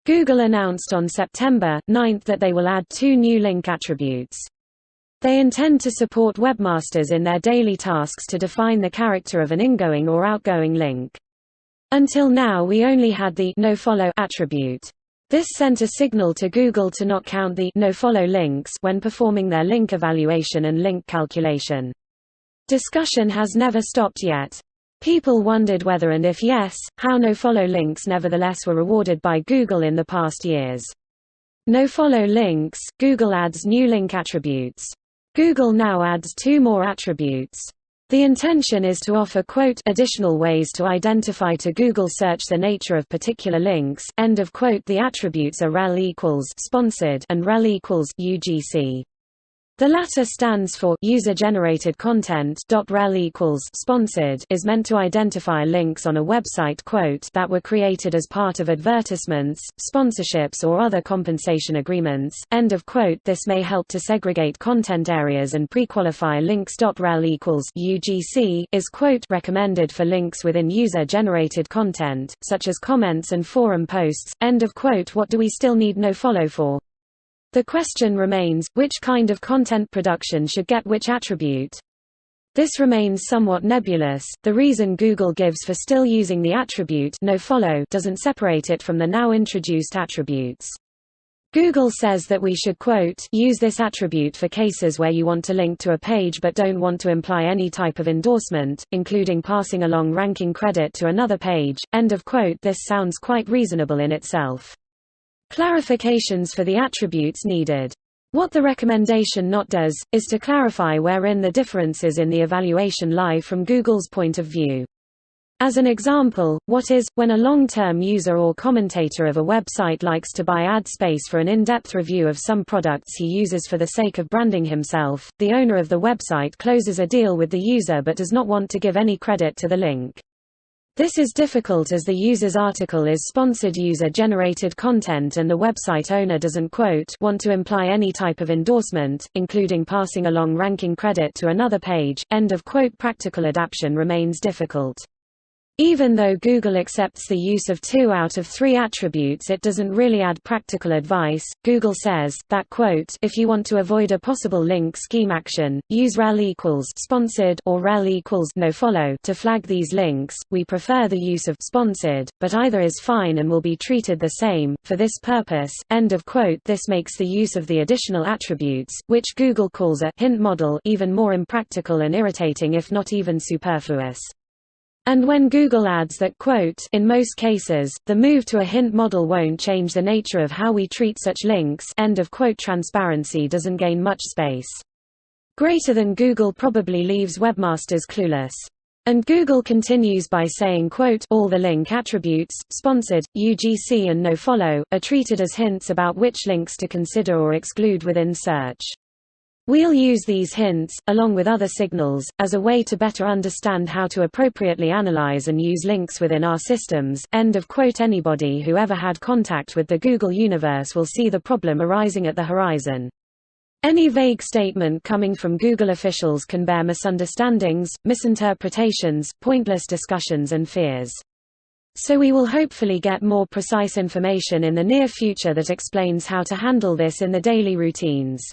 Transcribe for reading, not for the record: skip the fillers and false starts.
Google announced on September 9 that they will add 2 new link attributes. They intend to support webmasters in their daily tasks to define the character of an ingoing or outgoing link. Until now we only had the nofollow attribute. This sent a signal to Google to not count the nofollow links when performing their link evaluation and link calculation. Discussion has never stopped yet. People wondered whether, and if yes, how nofollow links nevertheless were rewarded by Google in the past years. Nofollow links, Google adds new link attributes. Google now adds 2 more attributes. The intention is to offer additional ways to identify to Google search the nature of particular links. The attributes are rel equals sponsored and rel equals UGC. The latter stands for user-generated content. Rel equals sponsored is meant to identify links on a website that were created as part of advertisements, sponsorships or other compensation agreements. This may help to segregate content areas and pre-qualify links. Rel equals UGC is recommended for links within user-generated content, such as comments and forum posts. What do we still need nofollow for? The question remains, which kind of content production should get which attribute? This remains somewhat nebulous. The reason Google gives for still using the attribute nofollow doesn't separate it from the now introduced attributes. Google says that we should use this attribute for cases where you want to link to a page but don't want to imply any type of endorsement, including passing along ranking credit to another page. This sounds quite reasonable in itself. Clarifications for the attributes needed. What the recommendation not does, is to clarify wherein the differences in the evaluation lie from Google's point of view. As an example, when a long-term user or commentator of a website likes to buy ad space for an in-depth review of some products he uses for the sake of branding himself, the owner of the website closes a deal with the user but does not want to give any credit to the link. This is difficult as the user's article is sponsored user-generated content and the website owner doesn't want to imply any type of endorsement, including passing along ranking credit to another page. Practical adaptation remains difficult. Even though Google accepts the use of 2 out of 3 attributes, it doesn't really add practical advice. Google says that if you want to avoid a possible link scheme action, use rel equals sponsored or rel equals nofollow to flag these links. We prefer the use of sponsored, but either is fine and will be treated the same for this purpose. This makes the use of the additional attributes, which Google calls a hint model, even more impractical and irritating if not even superfluous. And when Google adds that in most cases, the move to a hint model won't change the nature of how we treat such links, transparency doesn't gain much space. Greater than Google probably leaves webmasters clueless. And Google continues by saying all the link attributes, sponsored, UGC and nofollow, are treated as hints about which links to consider or exclude within search. We'll use these hints, along with other signals, as a way to better understand how to appropriately analyze and use links within our systems. Anybody who ever had contact with the Google universe will see the problem arising at the horizon. Any vague statement coming from Google officials can bear misunderstandings, misinterpretations, pointless discussions and fears. So we will hopefully get more precise information in the near future that explains how to handle this in the daily routines.